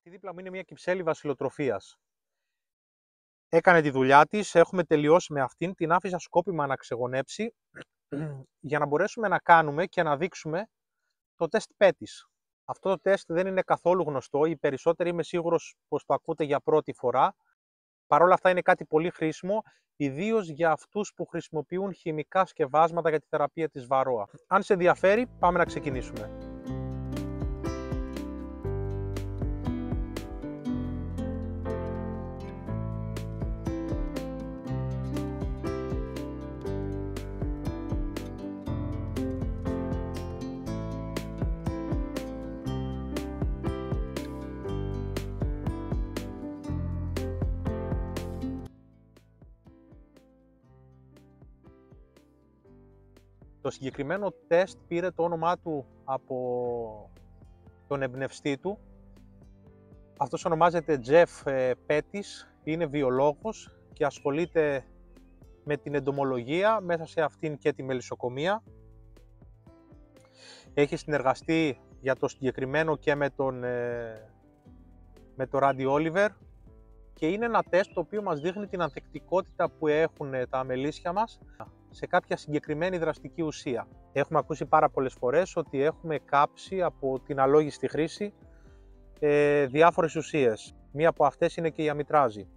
Αυτή δίπλα μου είναι μια κυψέλη βασιλοτροφίας. Έκανε τη δουλειά της, έχουμε τελειώσει με αυτήν, την άφησα σκόπιμα να ξεγονέψει για να μπορέσουμε να κάνουμε και να δείξουμε το τεστ πέτης. Αυτό το τεστ δεν είναι καθόλου γνωστό, οι περισσότεροι είμαι σίγουρος πως το ακούτε για πρώτη φορά. Παρ' όλα αυτά είναι κάτι πολύ χρήσιμο, ιδίως για αυτούς που χρησιμοποιούν χημικά σκευάσματα για τη θεραπεία της βαρόα. Αν σε ενδιαφέρει, πάμε να ξεκινήσουμε. Το συγκεκριμένο τεστ πήρε το όνομά του από τον εμπνευστή του. Αυτός ονομάζεται Jeff Pettis, είναι βιολόγος και ασχολείται με την εντομολογία, μέσα σε αυτήν και τη μελισσοκομεία. Έχει συνεργαστεί για το συγκεκριμένο και με τον Randy Oliver και είναι ένα τεστ το οποίο μας δείχνει την ανθεκτικότητα που έχουν τα αμελίσια μας σε κάποια συγκεκριμένη δραστική ουσία. Έχουμε ακούσει πάρα πολλές φορές ότι έχουμε κάψει από την αλόγιστη χρήση διάφορες ουσίες. Μία από αυτές είναι και η αμιτράζη.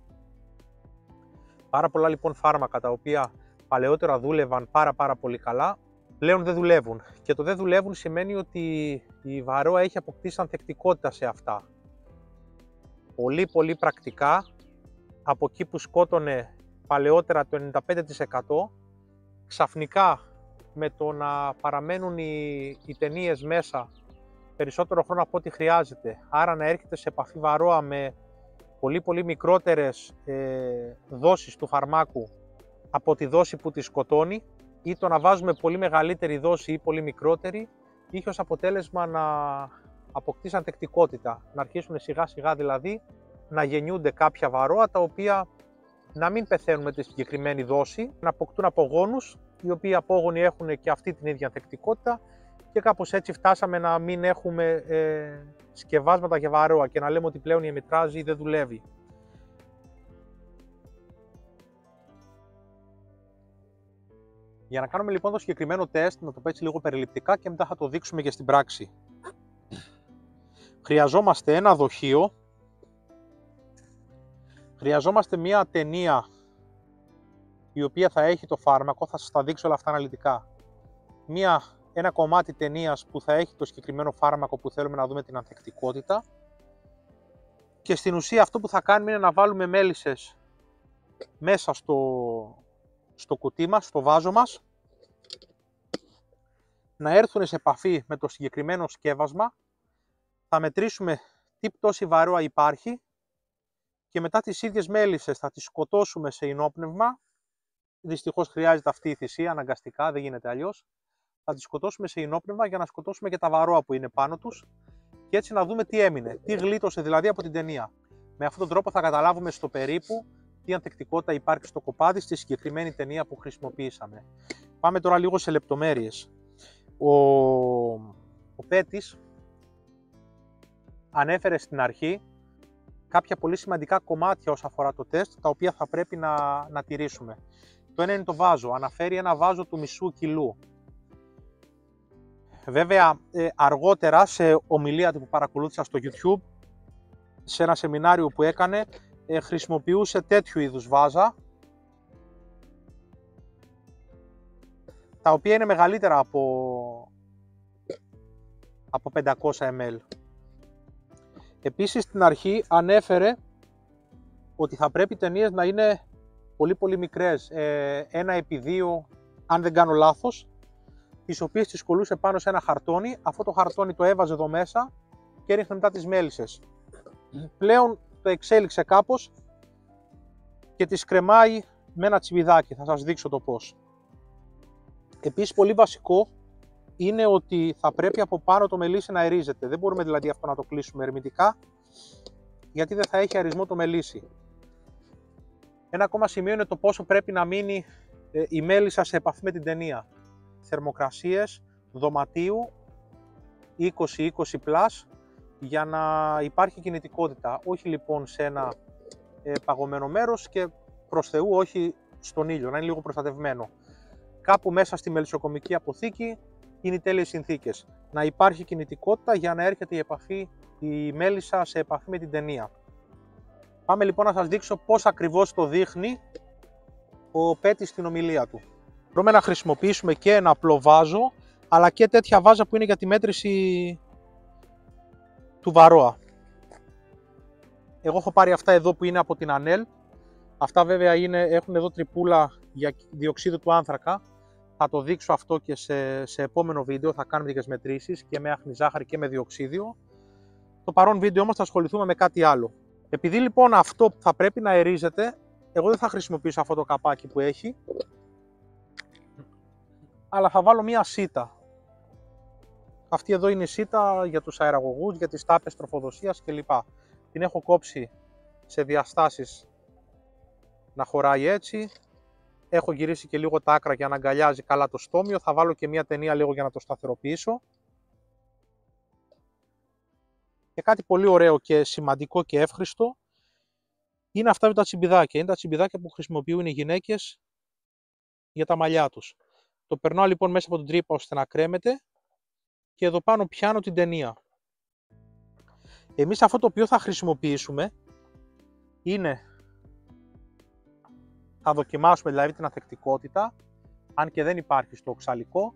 Πάρα πολλά λοιπόν φάρμακα τα οποία παλαιότερα δούλευαν πάρα πολύ καλά, πλέον δεν δουλεύουν. Και το δεν δουλεύουν σημαίνει ότι η βαρόα έχει αποκτήσει ανθεκτικότητα σε αυτά. Πολύ πρακτικά, από εκεί που σκότωνε παλαιότερα το 95%, ξαφνικά με το να παραμένουν οι ταινίες μέσα περισσότερο χρόνο από ό,τι χρειάζεται, άρα να έρχεται σε επαφή βαρόα με πολύ μικρότερες δόσεις του φαρμάκου από τη δόση που τη σκοτώνει, ή το να βάζουμε πολύ μεγαλύτερη δόση ή πολύ μικρότερη, είχε ως αποτέλεσμα να αποκτήσει ανθεκτικότητα, να αρχίσουν σιγά δηλαδή να γεννιούνται κάποια βαρόα τα οποία να μην πεθαίνουν με τη συγκεκριμένη δόση, να αποκτούν απογόνους, οι οποίοι απόγονοι έχουν και αυτή την ίδια ανθεκτικότητα και κάπως έτσι φτάσαμε να μην έχουμε σκευάσματα για βαρόα και να λέμε ότι πλέον η αμιτράζη δεν δουλεύει. Για να κάνουμε λοιπόν το συγκεκριμένο τεστ, να το πω έτσι λίγο περιληπτικά και μετά θα το δείξουμε και στην πράξη. Χρειαζόμαστε ένα δοχείο, χρειαζόμαστε μία ταινία η οποία θα έχει το φάρμακο, θα σας τα δείξω όλα αυτά αναλυτικά. Ένα κομμάτι ταινίας που θα έχει το συγκεκριμένο φάρμακο που θέλουμε να δούμε την ανθεκτικότητα. Και στην ουσία αυτό που θα κάνουμε είναι να βάλουμε μέλισσες μέσα στο κουτί μας, στο βάζο μας, να έρθουν σε επαφή με το συγκεκριμένο σκεύασμα, θα μετρήσουμε τι πτώση βαρόα υπάρχει και μετά τις ίδιες μέλισσες θα τις σκοτώσουμε σε ινόπνευμα. Δυστυχώς χρειάζεται αυτή η θυσία, αναγκαστικά, δεν γίνεται αλλιώς. Θα τις σκοτώσουμε σε ινόπνευμα για να σκοτώσουμε και τα βαρόα που είναι πάνω τους και έτσι να δούμε τι έμεινε, τι γλίτωσε δηλαδή από την ταινία. Με αυτόν τον τρόπο θα καταλάβουμε στο περίπου τι ανθεκτικότητα υπάρχει στο κοπάδι στη συγκεκριμένη ταινία που χρησιμοποιήσαμε. Πάμε τώρα λίγο σε λεπτομέρειες. Ο Pettis ανέφερε στην αρχή κάποια πολύ σημαντικά κομμάτια όσον αφορά το τεστ, τα οποία θα πρέπει να τηρήσουμε. Το ένα είναι το βάζο, αναφέρει ένα βάζο του μισού κιλού. Βέβαια, αργότερα σε ομιλία που παρακολούθησα στο YouTube, σε ένα σεμινάριο που έκανε, χρησιμοποιούσε τέτοιου είδους βάζα, τα οποία είναι μεγαλύτερα από 500 ml. Επίσης, στην αρχή ανέφερε ότι θα πρέπει οι ταινίες να είναι πολύ μικρές, 1:2, αν δεν κάνω λάθος, τις οποίες τις κολλούσε πάνω σε ένα χαρτόνι, αυτό το χαρτόνι το έβαζε εδώ μέσα και έριχνε μετά τις μέλισσες. Πλέον το εξέλιξε κάπως και τις κρεμάει με ένα τσιμπιδάκι, θα σας δείξω το πώς. Επίσης πολύ βασικό είναι ότι θα πρέπει από πάνω το μελίσι να αερίζεται, δεν μπορούμε δηλαδή αυτό να το κλείσουμε ερμητικά, γιατί δεν θα έχει αερισμό το μελίσι. Ένα ακόμα σημείο είναι το πόσο πρέπει να μείνει η μέλισσα σε επαφή με την ταινία. Θερμοκρασίες δωματίου 20-20+, για να υπάρχει κινητικότητα. Όχι λοιπόν σε ένα παγωμένο μέρος και προς Θεού όχι στον ήλιο, να είναι λίγο προστατευμένο. Κάπου μέσα στη μελισσοκομική αποθήκη είναι οι τέλειες συνθήκες. Να υπάρχει κινητικότητα για να έρχεται η μέλισσα σε επαφή με την ταινία. Πάμε λοιπόν να σας δείξω πώς ακριβώς το δείχνει ο Πέτης στην ομιλία του. Μπορούμε να χρησιμοποιήσουμε και ένα απλό βάζο, αλλά και τέτοια βάζα που είναι για τη μέτρηση του βαρόα. Εγώ έχω πάρει αυτά εδώ που είναι από την Ανέλ. Αυτά βέβαια έχουν εδώ τρυπούλα για διοξείδιο του άνθρακα. Θα το δείξω αυτό και σε επόμενο βίντεο, θα κάνουμε λίγες μετρήσεις και με άχνη ζάχαρη και με διοξείδιο. Το παρόν βίντεο όμως θα ασχοληθούμε με κάτι άλλο. Επειδή λοιπόν αυτό θα πρέπει να αερίζεται, εγώ δεν θα χρησιμοποιήσω αυτό το καπάκι που έχει, αλλά θα βάλω μία σίτα. Αυτή εδώ είναι η σίτα για τους αεραγωγούς, για τις τάπες τροφοδοσίας κλπ. Την έχω κόψει σε διαστάσεις να χωράει έτσι. Έχω γυρίσει και λίγο τα άκρα για να αγκαλιάζει καλά το στόμιο. Θα βάλω και μία ταινία λίγο για να το σταθεροποιήσω. Και κάτι πολύ ωραίο και σημαντικό και εύχριστο είναι αυτά με τα τσιμπιδάκια. Είναι τα τσιμπιδάκια που χρησιμοποιούν οι γυναίκες για τα μαλλιά τους. Το περνάω λοιπόν μέσα από την τρύπα ώστε να κρέμεται και εδώ πάνω πιάνω την ταινία. Εμείς αυτό το οποίο θα χρησιμοποιήσουμε είναι, θα δοκιμάσουμε δηλαδή την ανθεκτικότητα, αν και δεν υπάρχει στο οξαλικό.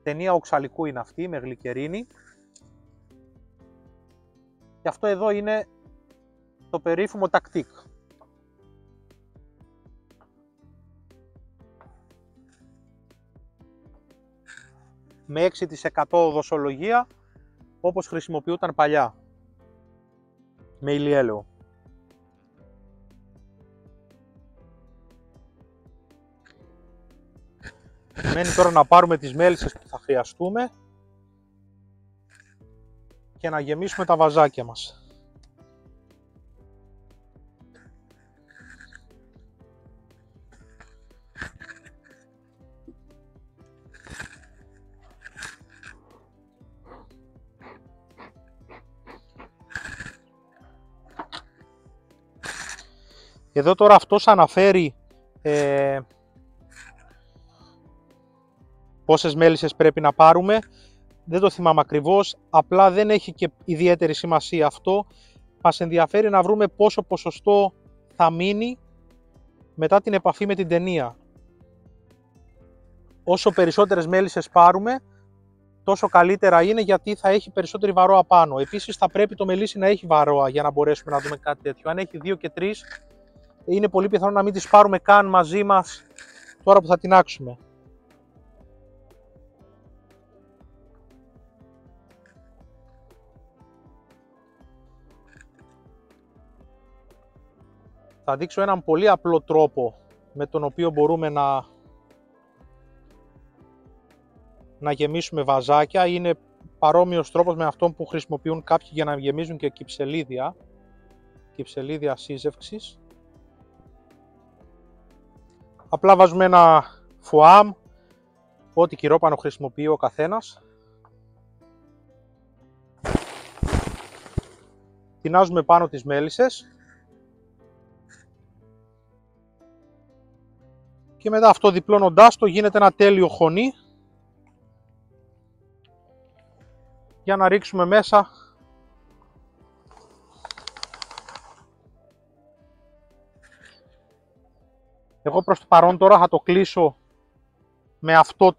Ταινία οξαλικού είναι αυτή με γλυκερίνη. Και αυτό εδώ είναι το περίφημο τακτικ. Με 6% δοσολογία, όπως χρησιμοποιούταν παλιά, με ηλιέλαιο. Μένει τώρα να πάρουμε τις μέλισσες που θα χρειαστούμε και να γεμίσουμε τα βαζάκια μας. Εδώ τώρα αυτός αναφέρει πόσες μέλισσες πρέπει να πάρουμε. Δεν το θυμάμαι ακριβώς, απλά δεν έχει και ιδιαίτερη σημασία αυτό. Μας ενδιαφέρει να βρούμε πόσο ποσοστό θα μείνει μετά την επαφή με την ταινία. Όσο περισσότερες μέλισσες πάρουμε, τόσο καλύτερα είναι, γιατί θα έχει περισσότερη βαρόα πάνω. Επίσης θα πρέπει το μελίσι να έχει βαρόα για να μπορέσουμε να δούμε κάτι τέτοιο. Αν έχει 2 και 3, είναι πολύ πιθανό να μην τις πάρουμε καν μαζί μας τώρα που θα τινάξουμε. Θα δείξω έναν πολύ απλό τρόπο με τον οποίο μπορούμε να γεμίσουμε βαζάκια. Είναι παρόμοιος τρόπος με αυτόν που χρησιμοποιούν κάποιοι για να γεμίζουν και κυψελίδια σύζευξης. Απλά βάζουμε ένα φουάμ, ό,τι κυρόπανο χρησιμοποιεί ο καθένας. Τινάζουμε πάνω τις μέλισσες. Και μετά αυτό διπλώνοντάς το γίνεται ένα τέλειο χωνί για να ρίξουμε μέσα εγώ προς το παρόν τώρα θα το κλείσω με αυτό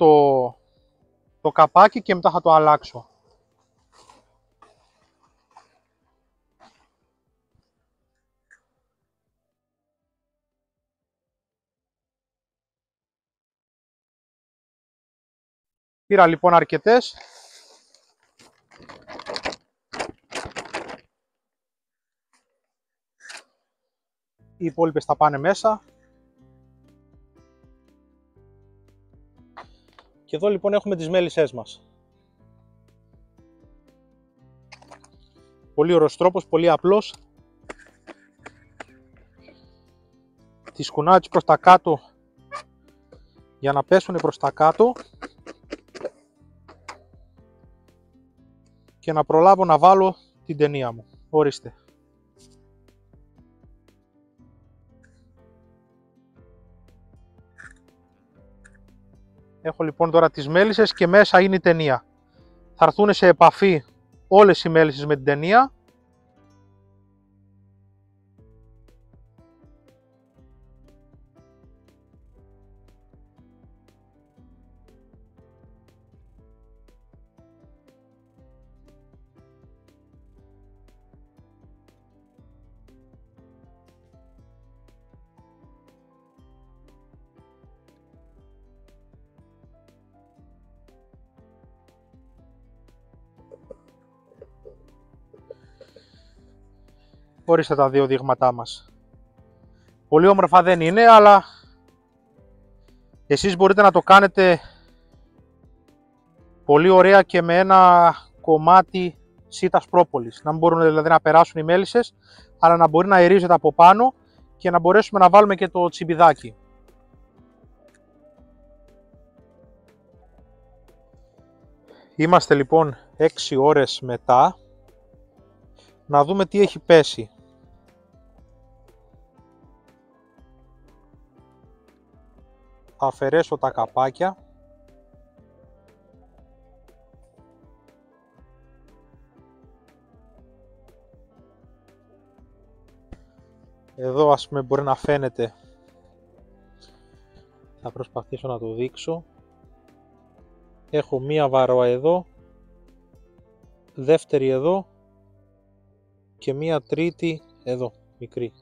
το καπάκι και μετά θα το αλλάξω. Πήρα λοιπόν αρκετές. Οι υπόλοιπες θα πάνε μέσα. Και εδώ λοιπόν έχουμε τις μέλισσές μας. Πολύ ωραίος τρόπος, πολύ απλός. Τις κουνάω έτσι προς τα κάτω για να πέσουν προς τα κάτω και να προλάβω να βάλω την ταινία μου. Ορίστε. Έχω λοιπόν τώρα τις μέλισσες και μέσα είναι η ταινία. Θα έρθουν σε επαφή όλες οι μέλισσες με την ταινία. Ορίστε τα δύο δείγματά μας. Πολύ όμορφα δεν είναι, αλλά εσείς μπορείτε να το κάνετε πολύ ωραία και με ένα κομμάτι σίτας πρόπολης. Να μην μπορούν δηλαδή να περάσουν οι μέλισσες, αλλά να μπορεί να αερίζεται από πάνω και να μπορέσουμε να βάλουμε και το τσιμπιδάκι. Είμαστε λοιπόν 6 ώρες μετά. Να δούμε τι έχει πέσει. Θα αφαιρέσω τα καπάκια. Εδώ ας πούμε μπορεί να φαίνεται. Θα προσπαθήσω να το δείξω. Έχω μία βαρόα εδώ, δεύτερη εδώ και μία τρίτη εδώ, μικρή.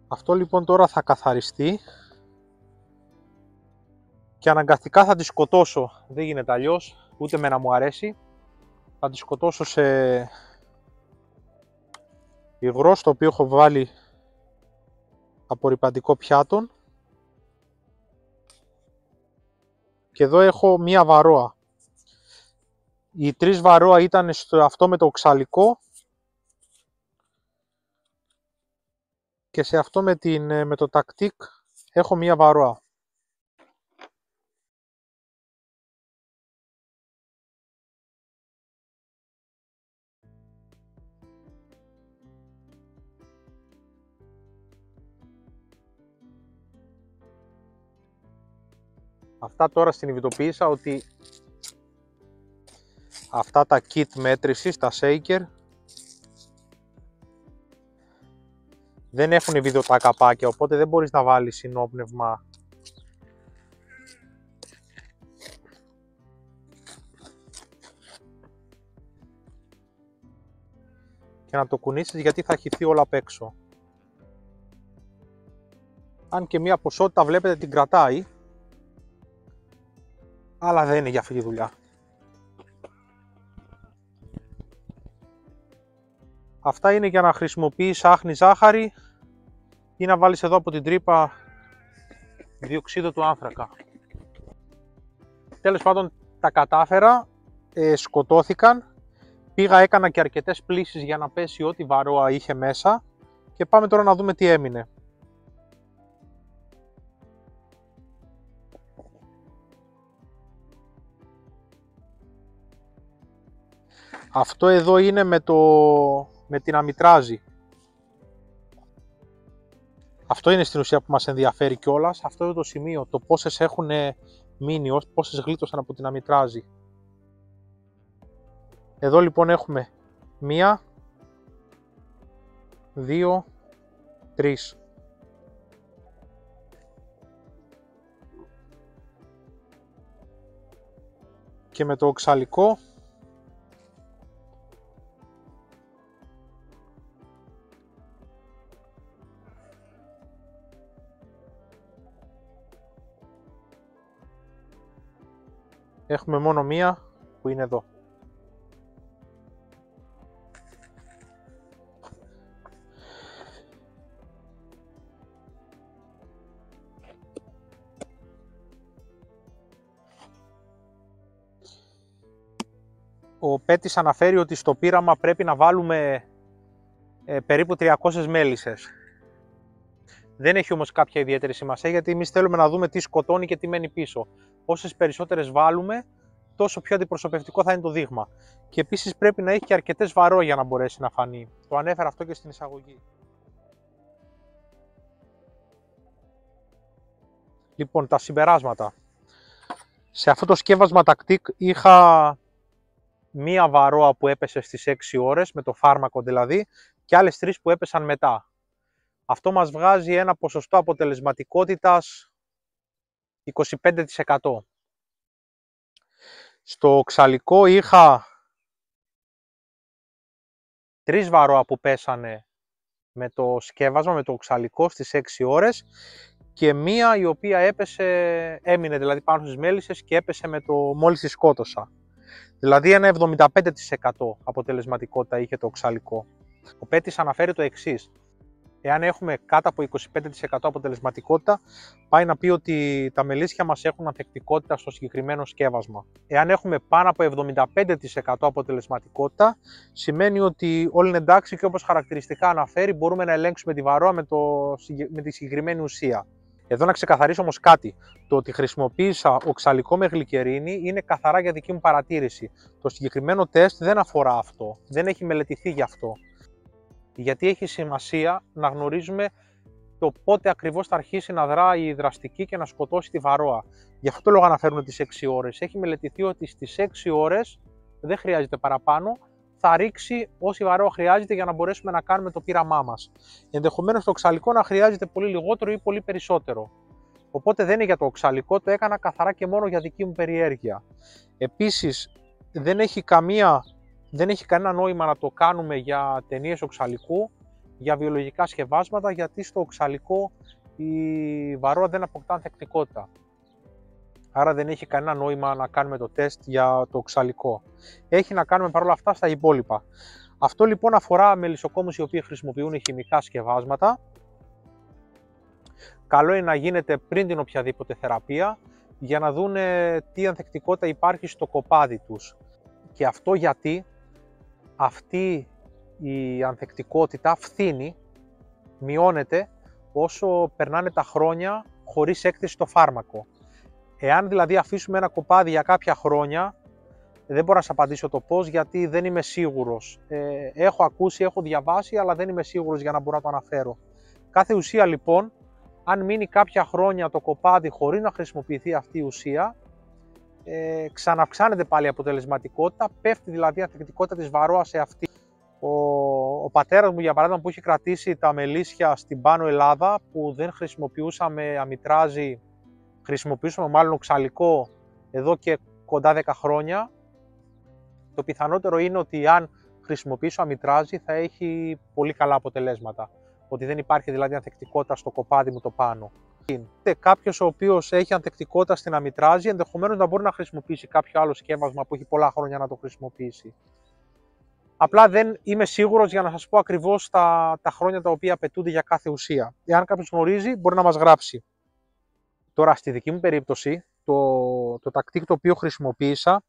Αυτό λοιπόν τώρα θα καθαριστεί και αναγκαστικά θα τη σκοτώσω. Δεν γίνεται αλλιώς, ούτε με να μου αρέσει. Θα τη σκοτώσω σε υγρό, στο οποίο έχω βάλει απορρυπαντικό πιάτο. Και εδώ έχω μία βαρόα. Οι 3 βαρόα ήταν στο αυτό με το οξαλικό και σε αυτό με το τακτικ έχω μία βαρόα. Αυτά τώρα συνειδητοποίησα ότι αυτά τα kit μέτρησης, τα shaker, δεν έχουν βιδωτά καπάκια, οπότε δεν μπορείς να βάλεις συνόπνευμα και να το κουνήσεις, γιατί θα χυθεί όλο απ' έξω. Αν και μία ποσότητα βλέπετε την κρατάει, αλλά δεν είναι για αυτή τη δουλειά. Αυτά είναι για να χρησιμοποιείς άχνη ζάχαρη ή να βάλεις εδώ από την τρύπα διοξείδιο του άνθρακα. Τέλος πάντων τα κατάφερα, σκοτώθηκαν. Πήγα, έκανα και αρκετές πλύσεις για να πέσει ό,τι βαρόα είχε μέσα και πάμε τώρα να δούμε τι έμεινε. Αυτό εδώ είναι με την αμιτράζη. Αυτό είναι στην ουσία που μας ενδιαφέρει κιόλας. Αυτό είναι το σημείο, το πόσες έχουν μείνει, πόσες γλίτωσαν από την αμιτράζη. Εδώ λοιπόν έχουμε 1, 2, 3. Και με το οξαλικό έχουμε μόνο μία που είναι εδώ. Ο Πέτης αναφέρει ότι στο πείραμα πρέπει να βάλουμε περίπου 300 μέλισσες. Δεν έχει όμως κάποια ιδιαίτερη σημασία, γιατί εμείς θέλουμε να δούμε τι σκοτώνει και τι μένει πίσω. Όσες περισσότερες βάλουμε, τόσο πιο αντιπροσωπευτικό θα είναι το δείγμα. Και επίσης πρέπει να έχει και αρκετές βαρό για να μπορέσει να φανεί. Το ανέφερα αυτό και στην εισαγωγή. Λοιπόν, τα συμπεράσματα. Σε αυτό το σκεύασμα τακτικ είχα μία βαρόα που έπεσε στις 6 ώρες, με το φάρμακο δηλαδή, και άλλες 3 που έπεσαν μετά. Αυτό μας βγάζει ένα ποσοστό αποτελεσματικότητας 25%. Στο οξαλικό είχα 3 βαρόα που πέσανε με το σκεύασμα, με το οξαλικό στις 6 ώρες και μία η οποία έμεινε δηλαδή πάνω στις μέλισσες και έπεσε μόλις τη σκότωσα. Δηλαδή ένα 75% αποτελεσματικότητα είχε το οξαλικό. Ο Πέτης αναφέρει το εξής: εάν έχουμε κάτω από 25% αποτελεσματικότητα, πάει να πει ότι τα μελίσια μας έχουν ανθεκτικότητα στο συγκεκριμένο σκεύασμα. Εάν έχουμε πάνω από 75% αποτελεσματικότητα, σημαίνει ότι όλοι είναι εντάξει και όπως χαρακτηριστικά αναφέρει, μπορούμε να ελέγξουμε τη βαρόα με τη συγκεκριμένη ουσία. Εδώ να ξεκαθαρίσω όμως κάτι. Το ότι χρησιμοποίησα οξαλικό με γλυκερίνη είναι καθαρά για δική μου παρατήρηση. Το συγκεκριμένο τεστ δεν αφορά αυτό, δεν έχει μελετηθεί γι' αυτό. Γιατί έχει σημασία να γνωρίζουμε το πότε ακριβώς θα αρχίσει να δράει η δραστική και να σκοτώσει τη βαρόα. Γι' αυτό το λόγο αναφέρουν τις 6 ώρες. Έχει μελετηθεί ότι στις 6 ώρες δεν χρειάζεται παραπάνω, θα ρίξει όση βαρόα χρειάζεται για να μπορέσουμε να κάνουμε το πείραμά μας. Ενδεχομένως το οξαλικό να χρειάζεται πολύ λιγότερο ή πολύ περισσότερο. Οπότε δεν είναι για το οξαλικό, το έκανα καθαρά και μόνο για δική μου περιέργεια. Επίσης, δεν έχει κανένα νόημα να το κάνουμε για ταινίες οξαλικού, για βιολογικά σκευάσματα, γιατί στο οξαλικό η βαρόα δεν αποκτά ανθεκτικότητα. Άρα δεν έχει κανένα νόημα να κάνουμε το τεστ για το οξαλικό. Έχει να κάνουμε παρόλα αυτά στα υπόλοιπα. Αυτό λοιπόν αφορά μελισσοκόμους οι οποίοι χρησιμοποιούν χημικά σκευάσματα. Καλό είναι να γίνεται πριν την οποιαδήποτε θεραπεία, για να δούνε τι ανθεκτικότητα υπάρχει στο κοπάδι τους. Και αυτό γιατί αυτή η ανθεκτικότητα φθήνει, μειώνεται όσο περνάνε τα χρόνια χωρίς έκθεση στο φάρμακο. Εάν δηλαδή αφήσουμε ένα κοπάδι για κάποια χρόνια, δεν μπορώ να σας απαντήσω το πώς, γιατί δεν είμαι σίγουρος. Έχω ακούσει, έχω διαβάσει, αλλά δεν είμαι σίγουρος για να μπορώ να το αναφέρω. Κάθε ουσία λοιπόν, αν μείνει κάποια χρόνια το κοπάδι χωρίς να χρησιμοποιηθεί αυτή η ουσία, ξαναυξάνεται πάλι η αποτελεσματικότητα, πέφτει δηλαδή η ανθεκτικότητα της βαρόας σε αυτή. Ο πατέρας μου, για παράδειγμα, που είχε κρατήσει τα μελίσια στην Πάνω Ελλάδα, που δεν χρησιμοποιούσαμε αμιτράζι, χρησιμοποιούσαμε μάλλον οξαλικό εδώ και κοντά 10 χρόνια, το πιθανότερο είναι ότι αν χρησιμοποιήσω αμιτράζι θα έχει πολύ καλά αποτελέσματα. Ότι δεν υπάρχει δηλαδή ανθεκτικότητα στο κοπάδι μου το πάνω. Κάποιος ο οποίος έχει ανθεκτικότητα στην αμιτράζι, ενδεχομένως να μπορεί να χρησιμοποιήσει κάποιο άλλο σκεύασμα που έχει πολλά χρόνια να το χρησιμοποιήσει. Απλά δεν είμαι σίγουρος για να σας πω ακριβώς τα χρόνια τα οποία απαιτούνται για κάθε ουσία. Εάν κάποιος γνωρίζει, μπορεί να μας γράψει. Τώρα, στη δική μου περίπτωση, το τακτικ το οποίο χρησιμοποίησα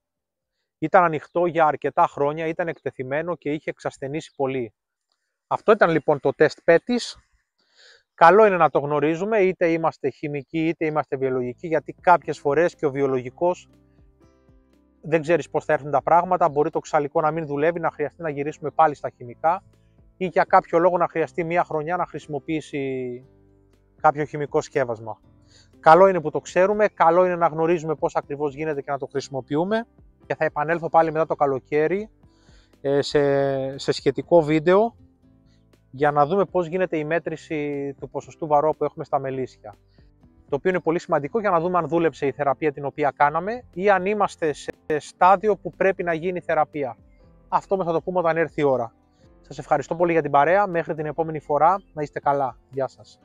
ήταν ανοιχτό για αρκετά χρόνια, ήταν εκτεθειμένο και είχε εξασθενήσει πολύ. Αυτό ήταν λοιπόν το τεστ Πέτης. Καλό είναι να το γνωρίζουμε, είτε είμαστε χημικοί είτε είμαστε βιολογικοί, γιατί κάποιες φορές και ο βιολογικός δεν ξέρεις πώς θα έρθουν τα πράγματα, μπορεί το οξαλικό να μην δουλεύει, να χρειαστεί να γυρίσουμε πάλι στα χημικά ή για κάποιο λόγο να χρειαστεί μία χρονιά να χρησιμοποιήσει κάποιο χημικό σκεύασμα. Καλό είναι που το ξέρουμε, καλό είναι να γνωρίζουμε πώς ακριβώς γίνεται και να το χρησιμοποιούμε, και θα επανέλθω πάλι μετά το καλοκαίρι σε σχετικό βίντεο για να δούμε πώς γίνεται η μέτρηση του ποσοστού βαρόα που έχουμε στα μελίσια. Το οποίο είναι πολύ σημαντικό για να δούμε αν δούλεψε η θεραπεία την οποία κάναμε ή αν είμαστε σε στάδιο που πρέπει να γίνει η θεραπεία. Αυτό όμως θα το πούμε όταν έρθει η ώρα. Σας ευχαριστώ πολύ για την παρέα. Μέχρι την επόμενη φορά να είστε καλά. Γεια σας.